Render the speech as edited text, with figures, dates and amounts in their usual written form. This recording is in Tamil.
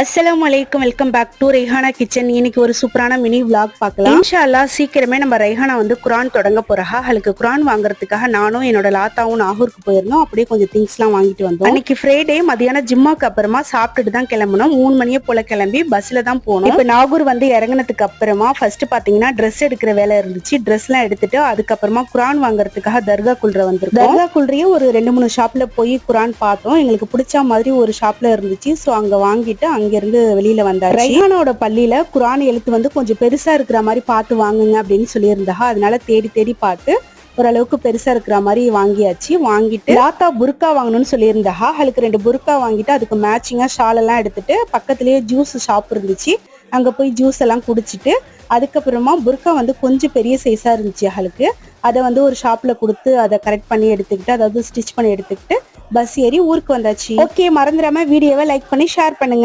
அஸ்ஸலாமு அலைக்கும், welcome back to Rehana kitchen. இன்னைக்கு ஒரு சூப்பரான மினி விளாக் பார்க்கலாம். இன்ஷா அல்லாஹ் சீக்கிரமே நம்ம ரெஹானா வந்து குரான் தொடங்க போறா. அவளுக்கு குரான் வாங்குறதுக்காக நானும் என்னோட லாத்தாவும் நாகூருக்கு போயிருந்தோம். அப்படியே கொஞ்சம் திங்ஸ்லாம் வாங்கிட்டு வந்தோம். அன்னைக்கு ஃப்ரைடே மதியானம் ஜிம்மாக்கு அப்புறமா சாப்பிட்டுட்டு தான் கிளம்பணும். 3 மணியே போல கிளம்பி பஸ்ல தான் போனோம். இப்போ நாகூர் வந்து இறங்கினதுக்கு அப்புறமா ஃபர்ஸ்ட் பாத்தீங்கன்னா ட்ரெஸ் எடுக்கிற வேலை இருந்துச்சு. ட்ரெஸ் எல்லாம் எடுத்துட்டு அதுக்கப்புறமா குரான் வாங்குறதுக்காக தர்கா குல்ற வந்திருக்கோம். தர்கா குல்றையே ஒரு 2-3 ஷாப்ல போய் குரான் பார்த்தோம். எங்களுக்கு பிடிச்ச மாதிரி ஒரு ஷாப்ல இருந்துச்சு. ஸோ அங்க வாங்கிட்டு அங்க இருந்து வெளியில வந்தாரு. ரெஹானோட பள்ளியில குரான் எழுத்து வந்து கொஞ்சம் பெருசா இருக்கிற மாதிரி பார்த்து வாங்குங்க அப்படின்னு சொல்லியிருந்தா. அதனால தேடி தேடி பார்த்து ஓரளவுக்கு பெருசா இருக்கிற மாதிரி வாங்கியாச்சு. வாங்கிட்டு லாத்தா புர்கா வாங்கணும்னு சொல்லியிருந்தா. அவளுக்கு 2 புர்கா வாங்கிட்டு அதுக்கு மேட்சிங்கா ஷால் எல்லாம் எடுத்துட்டு பக்கத்துலயே ஜூஸ் ஷாப் இருந்துச்சு. அங்க போய் ஜூஸ் எல்லாம் குடிச்சிட்டு அதுக்கப்புறமா புர்கா வந்து கொஞ்சம் பெரிய சைஸா இருந்துச்சு. அவளுக்கு அதை வந்து ஒரு ஷாப்ல கொடுத்து அதை கரெக்ட் பண்ணி எடுத்துக்கிட்டு, அதாவது ஸ்டிச் பண்ணி எடுத்துக்கிட்டு பஸ் ஏறி ஊருக்கு வந்தாச்சு. ஓகே, மறந்துடாம வீடியோவை லைக் பண்ணி ஷேர் பண்ணுங்க.